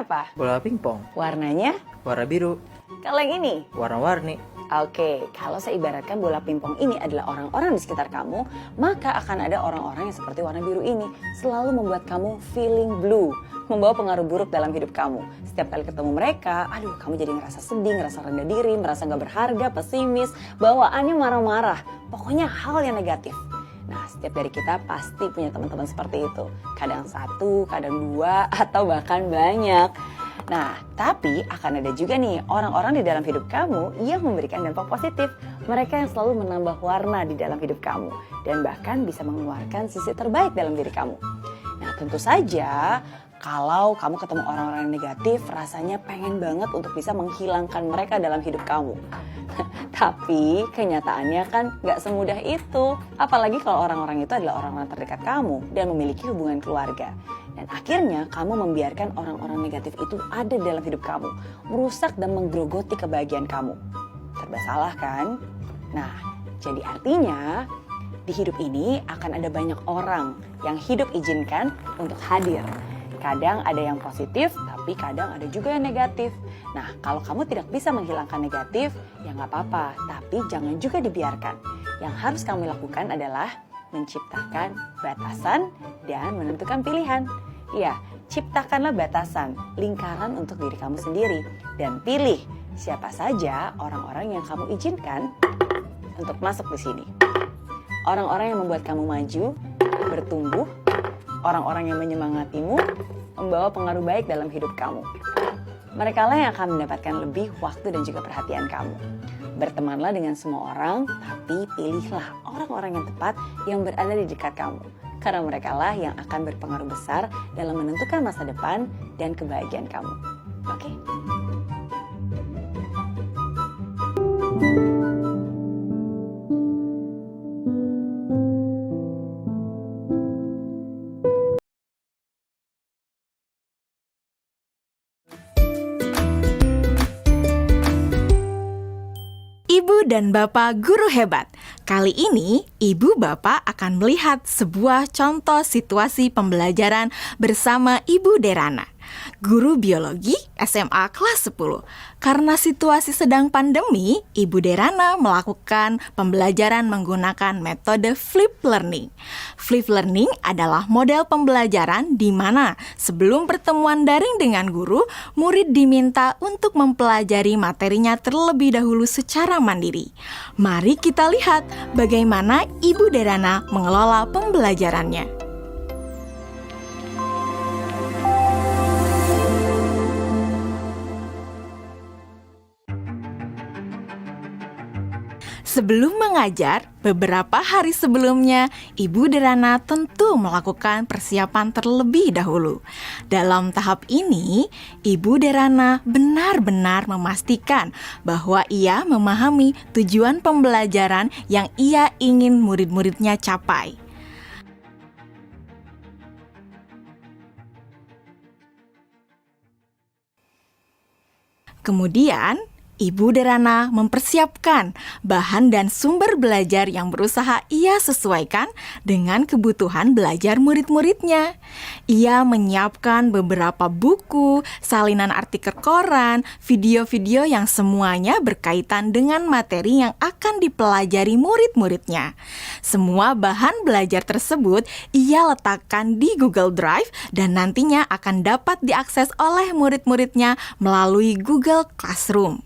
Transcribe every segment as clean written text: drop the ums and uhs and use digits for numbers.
apa? Bola pingpong. Warnanya? Warna biru. Kalau yang ini? Warna-warni. Oke, kalau saya ibaratkan bola pingpong ini adalah orang-orang di sekitar kamu, maka akan ada orang-orang yang seperti warna biru ini selalu membuat kamu feeling blue, membawa pengaruh buruk dalam hidup kamu. Setiap kali ketemu mereka, aduh kamu jadi ngerasa sedih, ngerasa rendah diri, merasa gak berharga, pesimis, bawaannya marah-marah, pokoknya hal yang negatif. Nah, setiap dari kita pasti punya teman-teman seperti itu. Kadang satu, kadang dua, atau bahkan banyak. Nah, tapi akan ada juga nih orang-orang di dalam hidup kamu yang memberikan dampak positif. Mereka yang selalu menambah warna di dalam hidup kamu dan bahkan bisa mengeluarkan sisi terbaik dalam diri kamu. Nah, tentu saja kalau kamu ketemu orang-orang negatif, rasanya pengen banget untuk bisa menghilangkan mereka dalam hidup kamu. Tapi kenyataannya kan gak semudah itu. Apalagi kalau orang-orang itu adalah orang-orang terdekat kamu dan memiliki hubungan keluarga. Dan akhirnya kamu membiarkan orang-orang negatif itu ada dalam hidup kamu, merusak dan menggerogoti kebahagiaan kamu. Serba salah kan? Nah, jadi artinya di hidup ini akan ada banyak orang yang hidup izinkan untuk hadir. Kadang ada yang positif, tapi kadang ada juga yang negatif. Nah, kalau kamu tidak bisa menghilangkan negatif, ya nggak apa-apa, tapi jangan juga dibiarkan. Yang harus kamu lakukan adalah menciptakan batasan dan menentukan pilihan. Ya, ciptakanlah batasan, lingkaran untuk diri kamu sendiri. Dan pilih siapa saja orang-orang yang kamu izinkan untuk masuk di sini. Orang-orang yang membuat kamu maju, bertumbuh, orang-orang yang menyemangatimu, membawa pengaruh baik dalam hidup kamu. Mereka lah yang akan mendapatkan lebih waktu dan juga perhatian kamu. Bertemanlah dengan semua orang, tapi pilihlah orang-orang yang tepat yang berada di dekat kamu. Karena mereka lah yang akan berpengaruh besar dalam menentukan masa depan dan kebahagiaan kamu. Oke? Ibu dan Bapak Guru Hebat. Kali ini, Ibu Bapak akan melihat sebuah contoh situasi pembelajaran bersama Ibu Derana, guru biologi SMA kelas 10. Karena situasi sedang pandemi, Ibu Derana melakukan pembelajaran menggunakan metode flip learning. Flip learning adalah model pembelajaran di mana sebelum pertemuan daring dengan guru, murid diminta untuk mempelajari materinya terlebih dahulu secara mandiri. Mari kita lihat bagaimana Ibu Derana mengelola pembelajarannya. Sebelum mengajar, beberapa hari sebelumnya, Ibu Derana tentu melakukan persiapan terlebih dahulu. Dalam tahap ini, Ibu Derana benar-benar memastikan bahwa ia memahami tujuan pembelajaran yang ia ingin murid-muridnya capai. Kemudian, Ibu Derana mempersiapkan bahan dan sumber belajar yang berusaha ia sesuaikan dengan kebutuhan belajar murid-muridnya. Ia menyiapkan beberapa buku, salinan artikel koran, video-video yang semuanya berkaitan dengan materi yang akan dipelajari murid-muridnya. Semua bahan belajar tersebut ia letakkan di Google Drive dan nantinya akan dapat diakses oleh murid-muridnya melalui Google Classroom.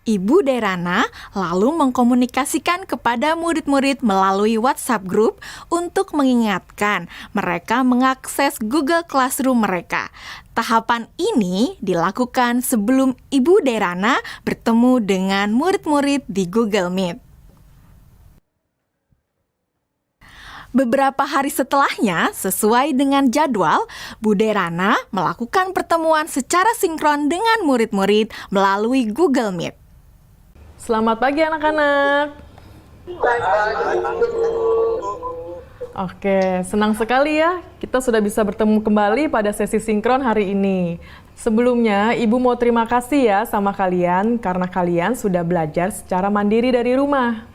Ibu Derana lalu mengkomunikasikan kepada murid-murid melalui WhatsApp group untuk mengingatkan mereka mengakses Google Classroom mereka. Tahapan ini dilakukan sebelum Ibu Derana bertemu dengan murid-murid di Google Meet. Beberapa hari setelahnya, sesuai dengan jadwal, Bu Derana melakukan pertemuan secara sinkron dengan murid-murid melalui Google Meet. Selamat pagi anak-anak. Oke, senang sekali ya kita sudah bisa bertemu kembali pada sesi sinkron hari ini. Sebelumnya, Ibu mau terima kasih ya sama kalian karena kalian sudah belajar secara mandiri dari rumah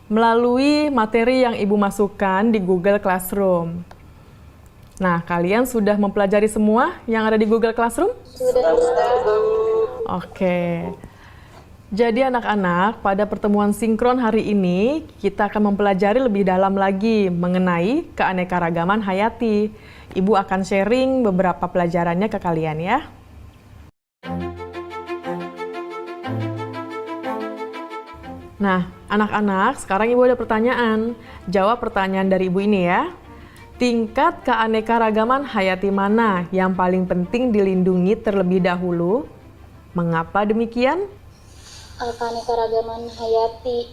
melalui materi yang Ibu masukkan di Google Classroom. Nah, kalian sudah mempelajari semua yang ada di Google Classroom? Sudah, Oke. Jadi anak-anak, pada pertemuan sinkron hari ini, kita akan mempelajari lebih dalam lagi mengenai keanekaragaman hayati. Ibu akan sharing beberapa pelajarannya ke kalian ya. Nah, anak-anak, sekarang Ibu ada pertanyaan. Jawab pertanyaan dari Ibu ini ya. Tingkat keanekaragaman hayati mana yang paling penting dilindungi terlebih dahulu? Mengapa demikian? keanekaragaman hayati.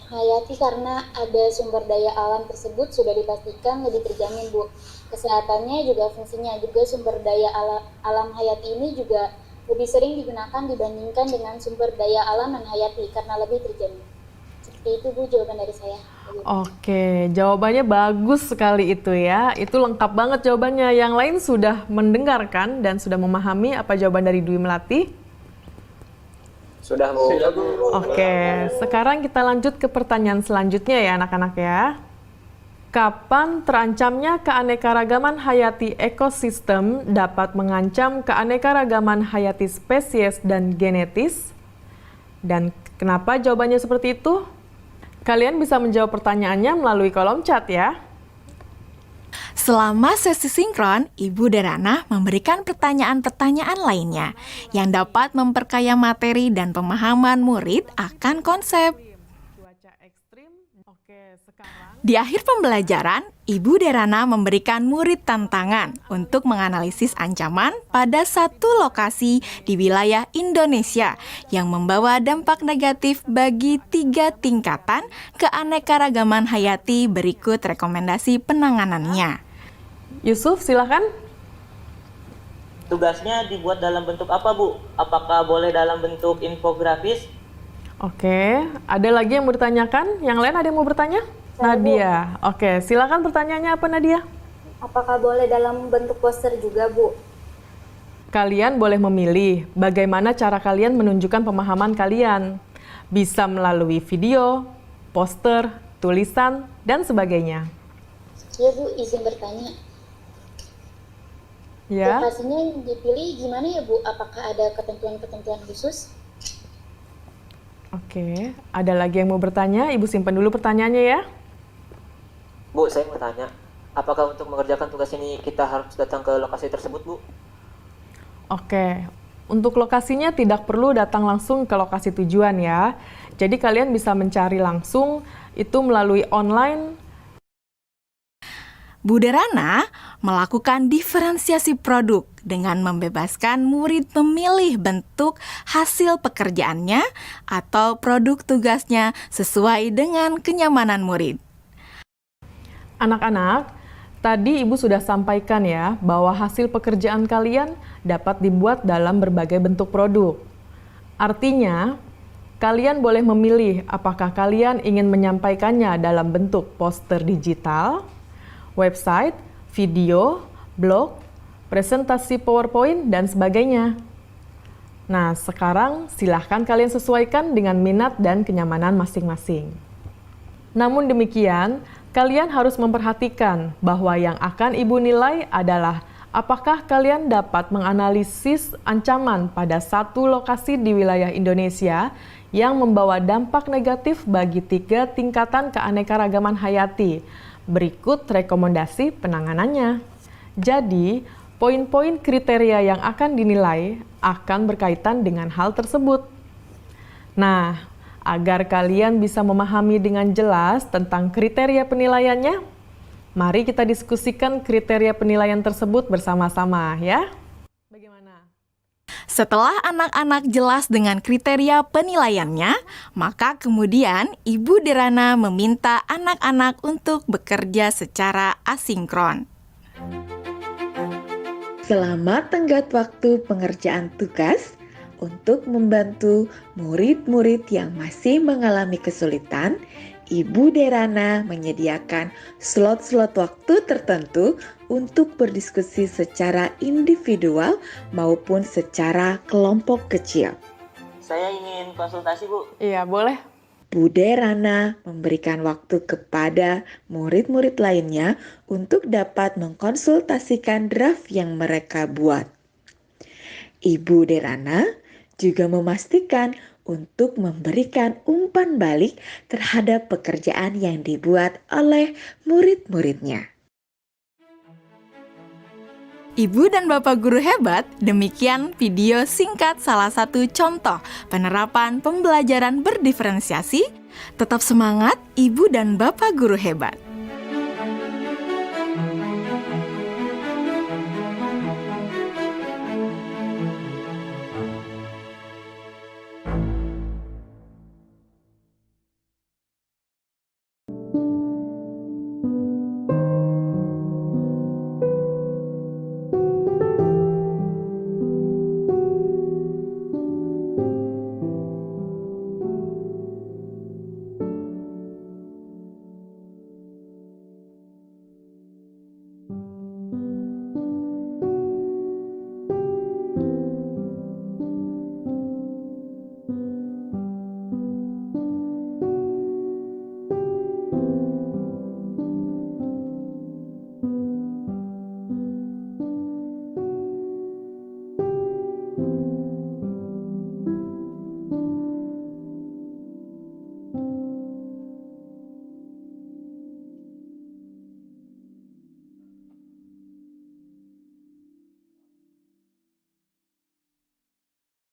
Hayati karena ada sumber daya alam tersebut sudah dipastikan lebih terjamin, Bu. Kesehatannya juga fungsinya juga sumber daya alam hayati ini juga lebih sering digunakan dibandingkan dengan sumber daya alam non hayati karena lebih terjamin. Seperti itu, Bu, jawaban dari saya. Oke, jawabannya bagus sekali itu ya. Itu lengkap banget jawabannya. Yang lain sudah mendengarkan dan sudah memahami apa jawaban dari Dwi Melati? Sudah, Bu. Oke, sekarang kita lanjut ke pertanyaan selanjutnya ya anak-anak ya. Kapan terancamnya keanekaragaman hayati ekosistem dapat mengancam keanekaragaman hayati spesies dan genetis? Dan kenapa jawabannya seperti itu? Kalian bisa menjawab pertanyaannya melalui kolom chat ya. Selama sesi sinkron, Ibu Derana memberikan pertanyaan-pertanyaan lainnya yang dapat memperkaya materi dan pemahaman murid akan konsep. Cuaca ekstrim. Oke, sekarang Di akhir pembelajaran, Ibu Derana memberikan murid tantangan untuk menganalisis ancaman pada satu lokasi di wilayah Indonesia yang membawa dampak negatif bagi 3 tingkatan keanekaragaman hayati. Berikut rekomendasi penanganannya. Yusuf, silakan. Tugasnya dibuat dalam bentuk apa, Bu? Apakah boleh dalam bentuk infografis? Oke, ada lagi yang mau ditanyakan? Yang lain ada yang mau bertanya? Nadia. Oke, silakan pertanyaannya apa Nadia? Apakah boleh dalam bentuk poster juga, Bu? Kalian boleh memilih bagaimana cara kalian menunjukkan pemahaman kalian. Bisa melalui video, poster, tulisan, dan sebagainya. Ya, Bu, izin bertanya. Ya, Lokasinya yang dipilih gimana ya, Bu? Apakah ada ketentuan-ketentuan khusus? oke. Ada lagi yang mau bertanya? Ibu simpan dulu pertanyaannya ya. Bu, saya mau tanya, apakah untuk mengerjakan tugas ini kita harus datang ke lokasi tersebut, Bu? Oke, untuk lokasinya tidak perlu datang langsung ke lokasi tujuan ya. Jadi kalian bisa mencari langsung itu melalui online. Bu Derana melakukan diferensiasi produk dengan membebaskan murid memilih bentuk hasil pekerjaannya atau produk tugasnya sesuai dengan kenyamanan murid. Anak-anak, tadi Ibu sudah sampaikan ya bahwa hasil pekerjaan kalian dapat dibuat dalam berbagai bentuk produk. Artinya, kalian boleh memilih apakah kalian ingin menyampaikannya dalam bentuk poster digital, website, video, blog, presentasi PowerPoint, dan sebagainya. Nah, sekarang silahkan kalian sesuaikan dengan minat dan kenyamanan masing-masing. Namun demikian, kalian harus memperhatikan bahwa yang akan Ibu nilai adalah apakah kalian dapat menganalisis ancaman pada satu lokasi di wilayah Indonesia yang membawa dampak negatif bagi 3 tingkatan keanekaragaman hayati. Berikut rekomendasi penanganannya. Jadi, poin-poin kriteria yang akan dinilai akan berkaitan dengan hal tersebut. Nah, agar kalian bisa memahami dengan jelas tentang kriteria penilaiannya, mari kita diskusikan kriteria penilaian tersebut bersama-sama ya. Bagaimana? Setelah anak-anak jelas dengan kriteria penilaiannya, maka kemudian Ibu Derana meminta anak-anak untuk bekerja secara asinkron. Selamat tenggat waktu pengerjaan tugas untuk membantu murid-murid yang masih mengalami kesulitan. Ibu Derana menyediakan slot-slot waktu tertentu untuk berdiskusi secara individual maupun secara kelompok kecil. Saya ingin konsultasi, Bu. Iya, boleh. Bu Derana memberikan waktu kepada murid-murid lainnya untuk dapat mengkonsultasikan draft yang mereka buat. Ibu Derana juga memastikan untuk memberikan umpan balik terhadap pekerjaan yang dibuat oleh murid-muridnya. Ibu dan Bapak Guru Hebat, demikian video singkat salah satu contoh penerapan pembelajaran berdiferensiasi. Tetap semangat, Ibu dan Bapak Guru Hebat.